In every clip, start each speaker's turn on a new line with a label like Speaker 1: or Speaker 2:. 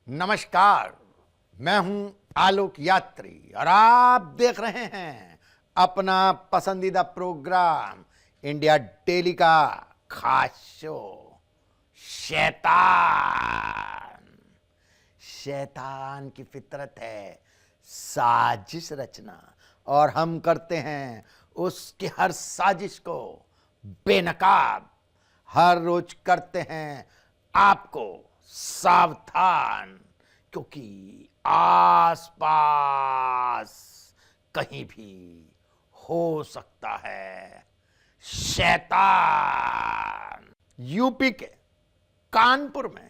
Speaker 1: नमस्कार, मैं हूं आलोक यात्री और आप देख रहे हैं अपना पसंदीदा प्रोग्राम इंडिया डेली का खास शो शैतान। शैतान की फितरत है साजिश रचना और हम करते हैं उसकी हर साजिश को बेनकाब। हर रोज करते हैं आपको सावधान, क्योंकि आसपास कहीं भी हो सकता है शैतान। यूपी के कानपुर में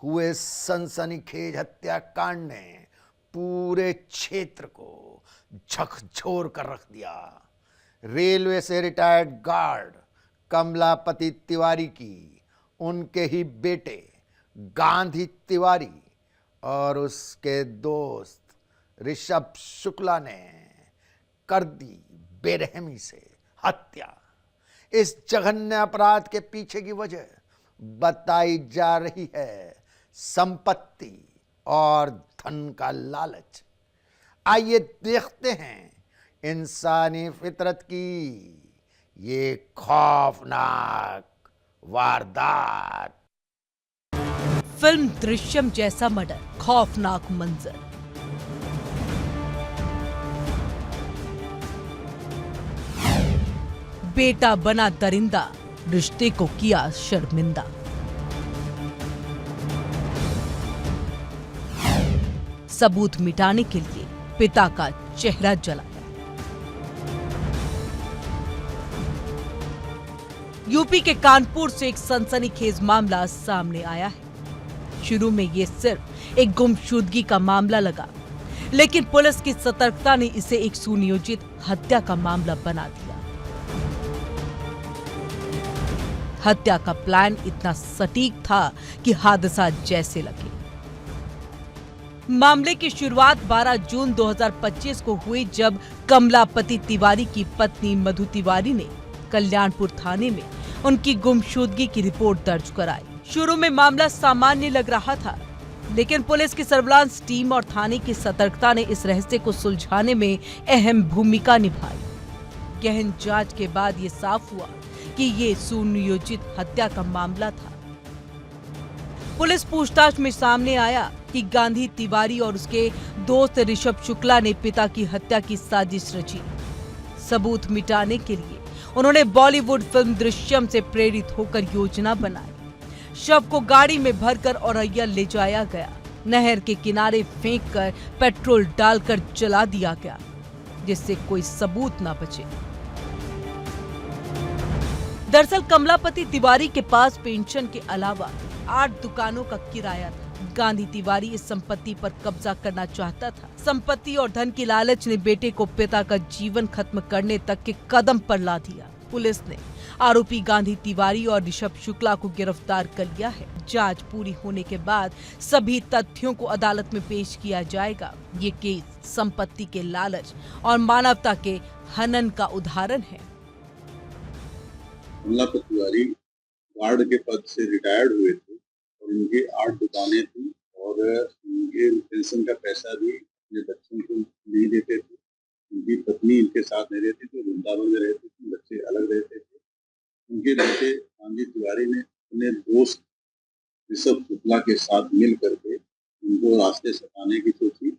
Speaker 1: हुए सनसनीखेज हत्याकांड ने पूरे क्षेत्र को झकझोर कर रख दिया। रेलवे से रिटायर्ड गार्ड कमलापति तिवारी की उनके ही बेटे गांधी तिवारी और उसके दोस्त ऋषभ शुक्ला ने कर दी बेरहमी से हत्या। इस जघन्य अपराध के पीछे की वजह बताई जा रही है संपत्ति और धन का लालच। आइए देखते हैं इंसानी फितरत की ये खौफनाक वारदात।
Speaker 2: फिल्म दृश्यम जैसा मर्डर, खौफनाक मंजर। बेटा बना दरिंदा, रिश्ते को किया शर्मिंदा। सबूत मिटाने के लिए पिता का चेहरा जलाया। यूपी के कानपुर से एक सनसनीखेज मामला सामने आया है। शुरू में ये सिर्फ एक गुमशुदगी का मामला लगा, लेकिन पुलिस की सतर्कता ने इसे एक सुनियोजित हत्या का मामला बना दिया। हत्या का प्लान इतना सटीक था कि हादसा जैसे लगे। मामले की शुरुआत 12 जून 2025 को हुई, जब कमलापति तिवारी की पत्नी मधु तिवारी ने कल्याणपुर थाने में उनकी गुमशुदगी की रिपोर्ट दर्ज कराई। शुरू में मामला सामान्य लग रहा था, लेकिन पुलिस की सर्विलांस टीम और थाने की सतर्कता ने इस रहस्य को सुलझाने में अहम भूमिका निभाई। गहन जांच के बाद ये साफ हुआ कि ये सुनियोजित हत्या का मामला था। पुलिस पूछताछ में सामने आया कि गांधी तिवारी और उसके दोस्त ऋषभ शुक्ला ने पिता की हत्या की साजिश रची। सबूत मिटाने के लिए उन्होंने बॉलीवुड फिल्म दृश्यम से प्रेरित होकर योजना बनाई। शव को गाड़ी में भरकर औरैया ले जाया गया। नहर के किनारे फेंककर पेट्रोल डालकर जला दिया गया, जिससे कोई सबूत न बचे। दरअसल कमलापति तिवारी के पास पेंशन के अलावा 8 दुकानों का किराया था। गांधी तिवारी इस संपत्ति पर कब्जा करना चाहता था। संपत्ति और धन की लालच ने बेटे को पिता का जीवन खत्म करने तक के कदम पर ला दिया। पुलिस ने आरोपी गांधी तिवारी और ऋषभ शुक्ला को गिरफ्तार कर लिया है। जांच पूरी होने के बाद सभी तथ्यों को अदालत में पेश किया जाएगा। ये केस संपत्ति के लालच और मानवता के हनन का उदाहरण है।
Speaker 3: कमलापति तिवारी गार्ड के पद से रिटायर्ड हुए थे और उनकी 8 दुकानें थी और उनके पेंशन का पैसा भी अपने बच्चों को नहीं देते थे। उनकी पत्नी इनके साथ नहीं रहती थी, वृंदावन में रहती थी, बच्चे अलग रहते थे। उनके बेटे गांधी तिवारी ने अपने दोस्त ऋषभ शुक्ला के साथ मिल करके उनको रास्ते सताने की सोची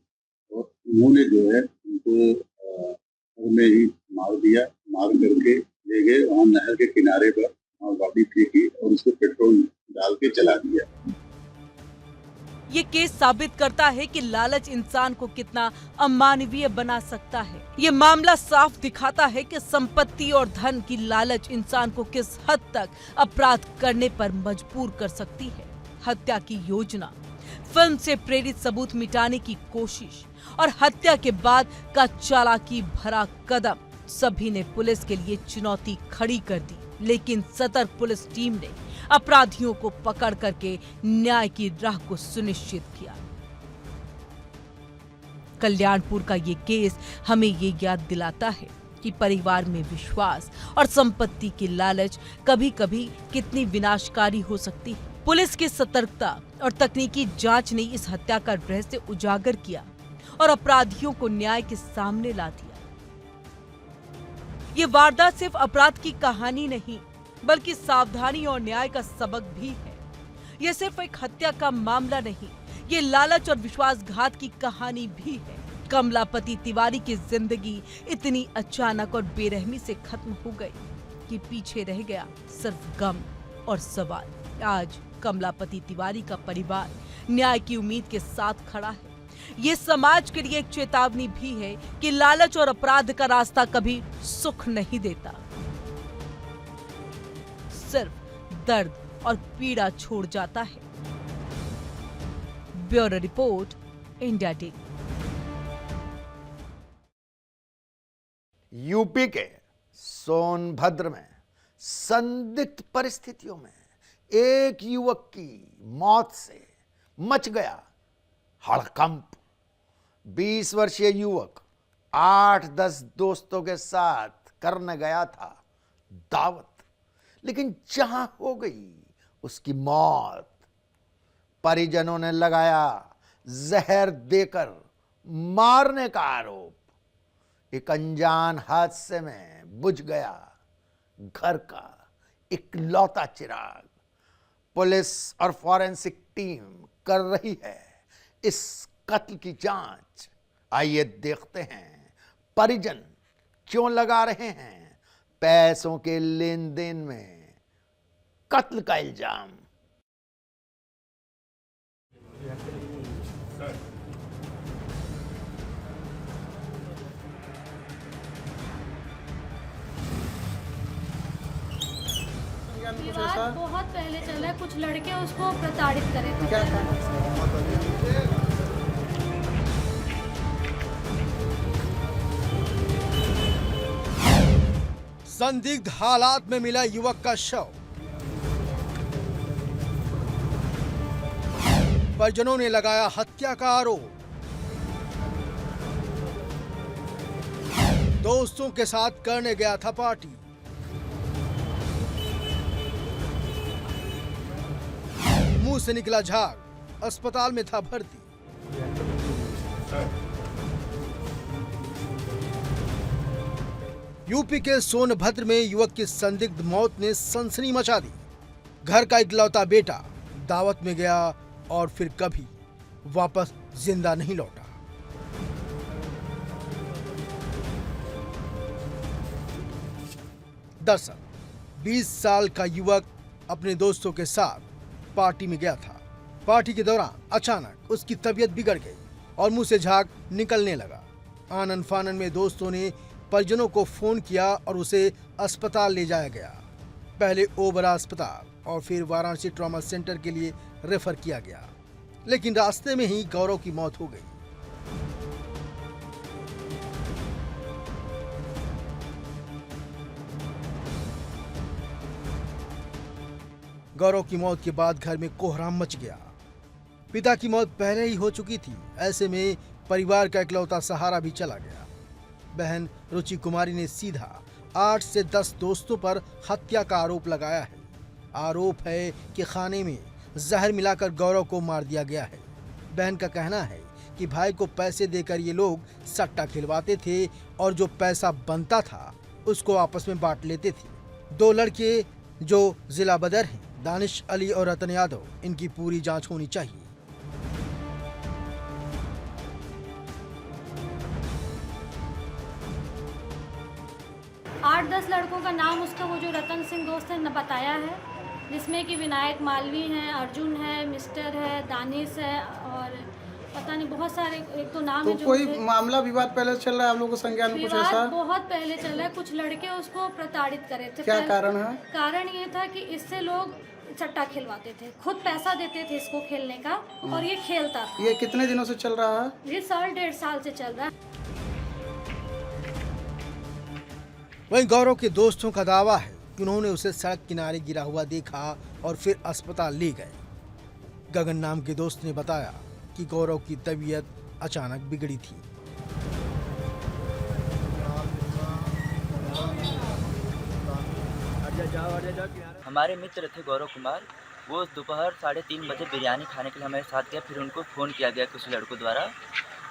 Speaker 3: और उन्होंने जो है उनको घर में ही मार दिया। मार करके ले गए वहाँ नहर के किनारे पर, वहाँ गाड़ी फेंकी और उसको पेट्रोल डाल के जला दिया।
Speaker 2: ये केस साबित करता है कि लालच इंसान को कितना अमानवीय बना सकता है। ये मामला साफ दिखाता है कि संपत्ति और धन की लालच इंसान को किस हद तक अपराध करने पर मजबूर कर सकती है। हत्या की योजना, फिल्म से प्रेरित सबूत मिटाने की कोशिश और हत्या के बाद का चालाकी भरा कदम, सभी ने पुलिस के लिए चुनौती खड़ी कर दी। लेकिन सतर्क पुलिस टीम ने अपराधियों को पकड़ करके न्याय की राह को सुनिश्चित किया। कल्याणपुर का ये केस हमें ये याद दिलाता है कि परिवार में विश्वास और संपत्ति की लालच कभी-कभी कितनी विनाशकारी हो सकती है। पुलिस की सतर्कता और तकनीकी जांच ने इस हत्या का रहस्य उजागर किया और अपराधियों को न्याय के सामने ला दिया। ये वारदात सिर्फ अपराध की कहानी नहीं, बल्कि सावधानी और न्याय का सबक भी है। ये सिर्फ एक हत्या का मामला नहीं, ये लालच और विश्वासघात की कहानी भी है। कमलापति तिवारी की जिंदगी इतनी अचानक और बेरहमी से खत्म हो गई कि पीछे रह गया सिर्फ गम और सवाल। आज कमलापति तिवारी का परिवार न्याय की उम्मीद के साथ खड़ा है। ये समाज के लिए एक चेतावनी भी है कि लालच और अपराध का रास्ता कभी सुख नहीं देता, सिर्फ दर्द और पीड़ा छोड़ जाता है। Bureau report, India daily.
Speaker 1: UP के सोनभद्र में संदिग्ध परिस्थितियों में एक युवक की मौत से मच गया हड़कंप। 20 वर्षीय युवक 8-10 दोस्तों के साथ करने गया था दावत, लेकिन जहां हो गई उसकी मौत। परिजनों ने लगाया जहर देकर मारने का आरोप। एक अनजान हादसे में बुझ गया घर का इकलौता चिराग। पुलिस और फॉरेंसिक टीम कर रही है इस कत्ल की जांच। आइए देखते हैं परिजन क्यों लगा रहे हैं पैसों के लेन देन में कत्ल का इल्जाम।
Speaker 4: विवाद बहुत पहले चला है, कुछ लड़के उसको प्रताड़ित करे थे।
Speaker 5: क्या
Speaker 6: संदिग्ध हालात में मिला युवक का शव। परिजनों ने लगाया हत्या का आरोप। दोस्तों के साथ करने गया था पार्टी। मुंह से निकला झाग, अस्पताल में था भर्ती। यूपी के सोनभद्र में युवक की संदिग्ध मौत ने सनसनी मचा दी। घर का इकलौता बेटा दावत में गया और फिर कभी वापस जिंदा नहीं लौटा। दरअसल 20 साल का युवक अपने दोस्तों के साथ पार्टी में गया था। पार्टी के दौरान अचानक उसकी तबीयत बिगड़ गई और मुंह से झाग निकलने लगा। आनन फानन में दोस्तों ने परिजनों को फोन किया और उसे अस्पताल ले जाया गया। पहले ओबरा अस्पताल और फिर वाराणसी ट्रॉमा सेंटर के लिए रेफर किया गया, लेकिन रास्ते में ही गौरव की मौत हो गई। गौरव की मौत के बाद घर में कोहराम मच गया। पिता की मौत पहले ही हो चुकी थी, ऐसे में परिवार का इकलौता सहारा भी चला गया। बहन रुचि कुमारी ने सीधा 8 से 10 दोस्तों पर हत्या का आरोप लगाया है। आरोप है कि खाने में जहर मिलाकर गौरव को मार दिया गया है। बहन का कहना है कि भाई को पैसे देकर ये लोग सट्टा खिलवाते थे और जो पैसा बनता था उसको आपस में बांट लेते थे। 2 लड़के जो जिला बदर हैं, दानिश अली और रतन यादव, इनकी पूरी जांच होनी चाहिए।
Speaker 4: आठ 10 लड़कों का नाम उसका वो जो रतन सिंह दोस्त ने बताया है, जिसमें कि विनायक मालवी हैं, अर्जुन है, मिस्टर है, दानिश है और पता नहीं बहुत सारे, एक तो नाम
Speaker 5: तो
Speaker 4: है जो
Speaker 5: कोई मामला विवाद पहले चल रहा है आप लोगों को संज्ञान में कुछ ऐसा?
Speaker 4: विवाद बहुत पहले चला है। कुछ लड़के उसको प्रताड़ित करे थे।
Speaker 5: क्या कारण है?
Speaker 4: कारण ये था कि इससे लोग सट्टा खिलवाते थे, खुद पैसा देते थे इसको खेलने का और ये खेलता था।
Speaker 5: ये कितने दिनों से चल रहा है?
Speaker 4: ये 1.5 साल से चल रहा है।
Speaker 6: वहीं गौरव के दोस्तों का दावा है कि उन्होंने उसे सड़क किनारे गिरा हुआ देखा और फिर अस्पताल ले गए। गगन नाम के दोस्त ने बताया कि गौरव की तबीयत अचानक बिगड़ी थी।
Speaker 7: हमारे मित्र थे गौरव कुमार, वो दोपहर 3:30 बजे बिरयानी खाने के लिए हमारे साथ गया। फिर उनको फ़ोन किया गया कुछ लड़कों द्वारा।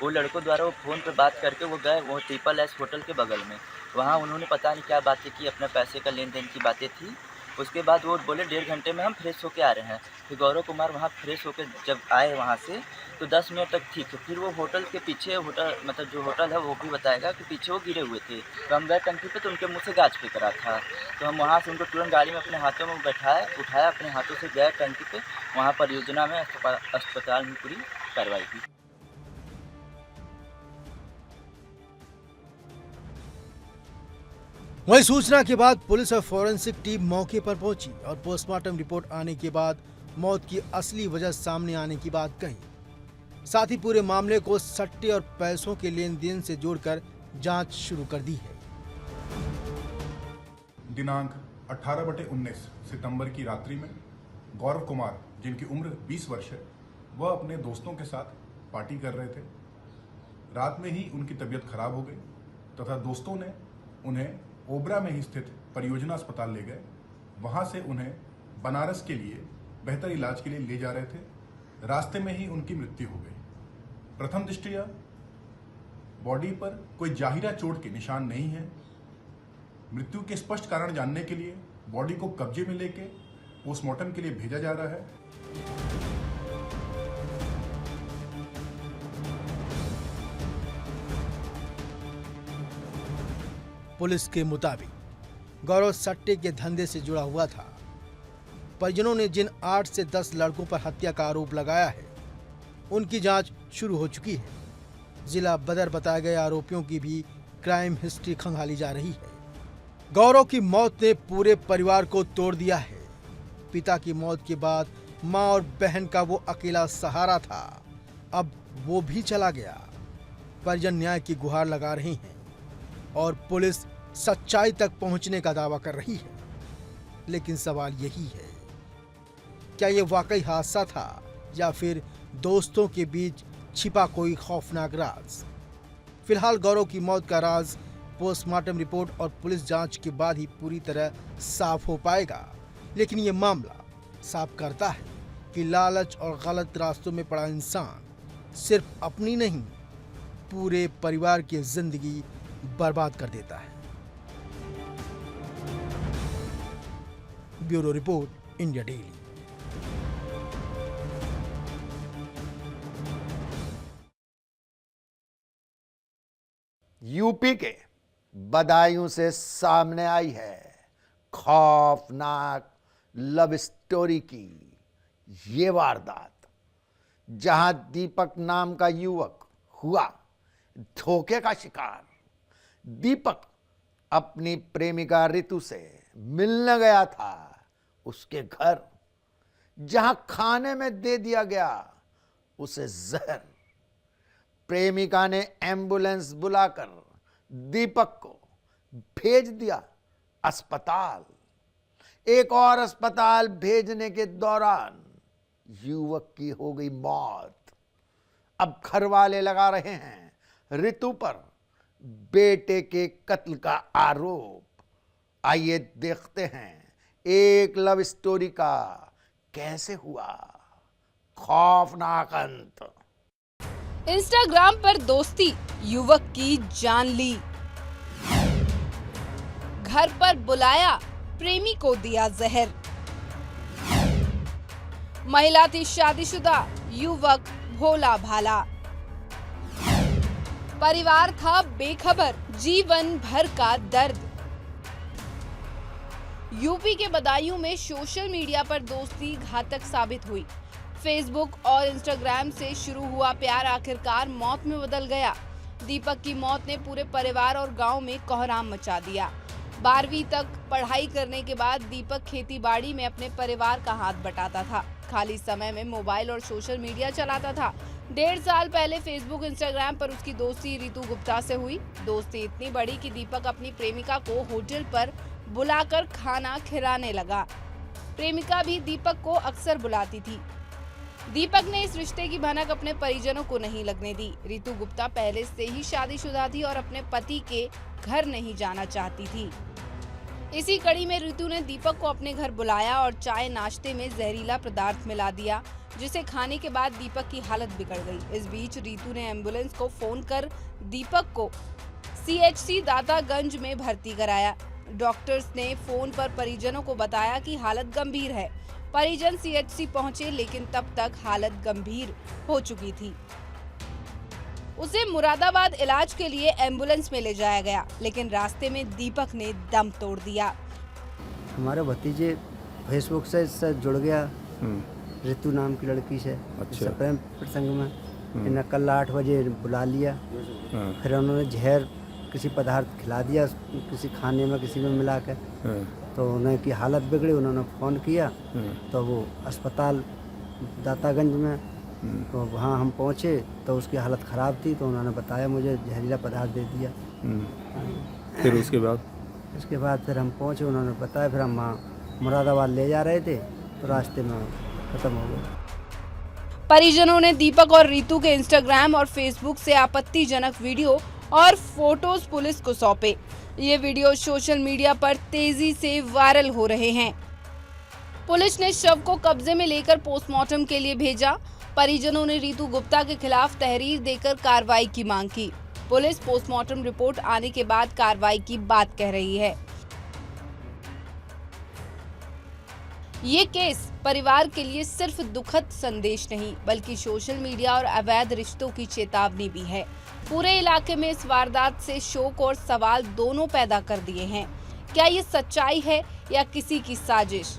Speaker 7: वो फ़ोन पे बात करके वो गए वो ट्रिपल एस होटल के बगल में। वहाँ उन्होंने पता नहीं क्या बातें की, अपने पैसे का लेन देन की बातें थी। उसके बाद वो बोले 1.5 घंटे में हम फ्रेश होके आ रहे हैं। फिर गौरव कुमार वहाँ फ्रेश होके जब आए वहाँ से तो 10 मिनट तक ठीक है। फिर वो होटल के पीछे जो होटल है वो भी बताएगा कि पीछे वो गिरे हुए थे। तो हम गए टंकी पे तो उनके मुँह से गाज फेंक रहा था। तो हम वहाँ से उनको तुरंत गाड़ी में अपने हाथों में उठाया अपने हाथों से गए टंकी पे। वहाँ परियोजना में अस्पताल में पूरी कार्रवाई की।
Speaker 6: वहीं सूचना के बाद पुलिस और फॉरेंसिक टीम मौके पर पहुंची और पोस्टमार्टम रिपोर्ट आने के बाद मौत की असली वजह सामने आने की बात कही। साथ ही पूरे मामले को सट्टे और पैसों के लेन देन से जोड़कर जांच शुरू कर दी है।
Speaker 8: दिनांक 18/19 सितंबर की रात्रि में गौरव कुमार, जिनकी उम्र 20 वर्ष है, वह अपने दोस्तों के साथ पार्टी कर रहे थे। रात में ही उनकी तबीयत खराब हो गई तथा दोस्तों ने उन्हें ओबरा में ही स्थित परियोजना अस्पताल ले गए। वहां से उन्हें बनारस के लिए बेहतर इलाज के लिए ले जा रहे थे। रास्ते में ही उनकी मृत्यु हो गई। प्रथम दृष्टया बॉडी पर कोई जाहिरा चोट के निशान नहीं है। मृत्यु के स्पष्ट कारण जानने के लिए बॉडी को कब्जे में लेके पोस्टमार्टम के लिए भेजा जा रहा है।
Speaker 6: पुलिस के मुताबिक गौरव सट्टे के धंधे से जुड़ा हुआ था। परिजनों ने जिन 8 से 10 लड़कों पर हत्या का आरोप लगाया है उनकी जांच शुरू हो चुकी है। जिला बदर बताए गए आरोपियों की भी क्राइम हिस्ट्री खंगाली जा रही है। गौरव की मौत ने पूरे परिवार को तोड़ दिया है। पिता की मौत के बाद मां और बहन का वो अकेला सहारा था, अब वो भी चला गया। परिजन न्याय की गुहार लगा रहे हैं और पुलिस सच्चाई तक पहुंचने का दावा कर रही है। लेकिन सवाल यही है, क्या ये वाकई हादसा था या फिर दोस्तों के बीच छिपा कोई खौफनाक राज? फिलहाल गौरव की मौत का राज पोस्टमार्टम रिपोर्ट और पुलिस जांच के बाद ही पूरी तरह साफ हो पाएगा। लेकिन ये मामला साफ करता है कि लालच और गलत रास्तों में पड़ा इंसान सिर्फ अपनी नहीं, पूरे परिवार की जिंदगी बर्बाद कर देता है। Bureau report, India daily.
Speaker 1: UP के बदायूं से सामने आई है खौफनाक लव स्टोरी की ये वारदात, जहां दीपक नाम का युवक हुआ धोखे का शिकार। दीपक अपनी प्रेमिका रितु से मिलने गया था उसके घर, जहां खाने में दे दिया गया उसे जहर। प्रेमिका ने एम्बुलेंस बुलाकर दीपक को भेज दिया अस्पताल। एक और अस्पताल भेजने के दौरान युवक की हो गई मौत। अब घर वाले लगा रहे हैं रितु पर बेटे के कत्ल का आरोप। आइए देखते हैं एक लव स्टोरी का कैसे हुआ खौफनाक अंत।
Speaker 2: इंस्टाग्राम पर दोस्ती युवक की जान ली। घर पर बुलाया, प्रेमी को दिया जहर। महिला थी शादीशुदा, युवक भोला भाला। परिवार था बेखबर, जीवन भर का दर्द। यूपी के बदायूं में सोशल मीडिया पर दोस्ती घातक साबित हुई। फेसबुक और इंस्टाग्राम से शुरू हुआ प्यार आखिरकार मौत में बदल गया। दीपक की मौत ने पूरे परिवार और गांव में कोहराम मचा दिया। 12वीं तक पढ़ाई करने के बाद दीपक खेतीबाड़ी में अपने परिवार का हाथ बटाता था। खाली समय में मोबाइल और सोशल मीडिया चलाता था। 1.5 साल पहले फेसबुक इंस्टाग्राम पर उसकी दोस्ती रितु गुप्ता से हुई। दोस्ती इतनी बड़ी कि दीपक अपनी प्रेमिका को होटल पर बुलाकर खाना खिलाने लगा। प्रेमिका भी दीपक को अक्सर बुलाती थी। दीपक ने इस रिश्ते की भनक अपने परिजनों को नहीं लगने दी। रितु गुप्ता पहले से ही शादीशुदा थी और अपने पति के घर नहीं जाना चाहती थी।
Speaker 9: इसी कड़ी में रितु ने दीपक को अपने घर बुलाया और चाय नाश्ते में जहरीला पदार्थ मिला दिया, जिसे खाने के बाद दीपक की हालत बिगड़ गई। इस बीच रितु ने एम्बुलेंस को फोन कर दीपक को CHC दातागंज में भर्ती कराया। डॉक्टर्स ने फोन पर परिजनों को बताया कि हालत गंभीर है। परिजन CHC पहुंचे, लेकिन तब तक हालत गंभीर हो चुकी थी। उसे मुरादाबाद इलाज के लिए एम्बुलेंस में ले जाया गया, लेकिन रास्ते में दीपक ने दम तोड़ दिया।
Speaker 10: हमारे भतीजे फेसबुक से जुड़ गया, ऋतु नाम की लड़की से। अच्छा। प्रेम प्रसंग में इन्हें कल 8 बजे बुला लिया। फिर उन्होंने जहर किसी पदार्थ खिला दिया, किसी खाने में किसी में मिला के। तो उन्हें की हालत बिगड़ी, उन्होंने फ़ोन किया तो वो अस्पताल दातागंज में, तो वहाँ हम पहुँचे तो उसकी हालत ख़राब थी। तो उन्होंने बताया मुझे जहरीला पदार्थ दे दिया।
Speaker 11: फिर उसके बाद फिर हम पहुँचे, उन्होंने बताया। फिर हम वहाँ मुरादाबाद ले जा रहे थे तो रास्ते में ख़त्म हो गया।
Speaker 9: परिजनों ने दीपक और रितु के इंस्टाग्राम और फेसबुक से आपत्तिजनक वीडियो और फोटोज पुलिस को सौंपे। ये वीडियो सोशल मीडिया पर तेजी से वायरल हो रहे हैं। पुलिस ने शव को कब्जे में लेकर पोस्टमार्टम के लिए भेजा। परिजनों ने रितु गुप्ता के खिलाफ तहरीर देकर कार्रवाई की मांग की। पुलिस पोस्टमार्टम रिपोर्ट आने के बाद कार्रवाई की बात कह रही है। ये केस परिवार के लिए सिर्फ दुखद संदेश नहीं, बल्कि सोशल मीडिया और अवैध रिश्तों की चेतावनी भी है। पूरे इलाके में इस वारदात से शोक और सवाल दोनों पैदा कर दिए हैं। क्या ये सच्चाई है या किसी की साजिश?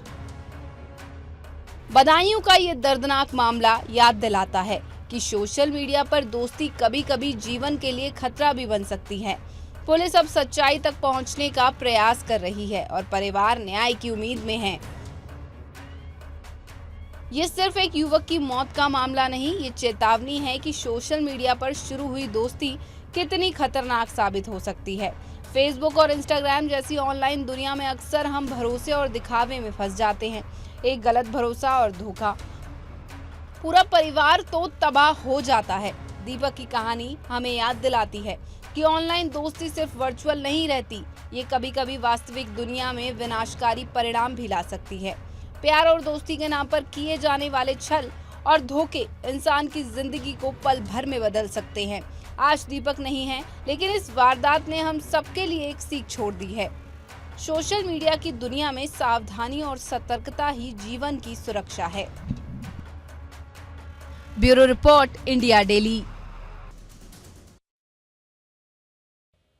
Speaker 9: बदायूं का ये दर्दनाक मामला याद दिलाता है कि सोशल मीडिया पर दोस्ती कभी कभी जीवन के लिए खतरा भी बन सकती है। पुलिस अब सच्चाई तक पहुंचने का प्रयास कर रही है और परिवार न्याय की उम्मीद में है। ये सिर्फ एक युवक की मौत का मामला नहीं, ये चेतावनी है कि सोशल मीडिया पर शुरू हुई दोस्ती कितनी खतरनाक साबित हो सकती है। फेसबुक और इंस्टाग्राम जैसी ऑनलाइन दुनिया में अक्सर हम भरोसे और दिखावे में फंस जाते हैं। एक गलत भरोसा और धोखा, पूरा परिवार तो तबाह हो जाता है। दीपक की कहानी हमें याद दिलाती है कि ऑनलाइन दोस्ती सिर्फ वर्चुअल नहीं रहती, ये कभी कभी वास्तविक दुनिया में विनाशकारी परिणाम भी ला सकती है। प्यार और दोस्ती के नाम पर किए जाने वाले छल और धोखे इंसान की जिंदगी को पल भर में बदल सकते हैं। आज दीपक नहीं है, लेकिन इस वारदात ने हम सबके लिए एक सीख छोड़ दी है। सोशल मीडिया की दुनिया में सावधानी और सतर्कता ही जीवन की सुरक्षा है। Bureau report, India daily.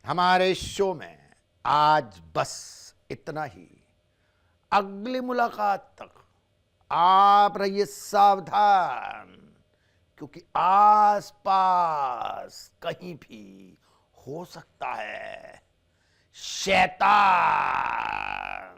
Speaker 1: हमारे शो में आज बस इतना ही। अगली मुलाकात तक आप रहिए सावधान, क्योंकि आसपास कहीं भी हो सकता है शैतान।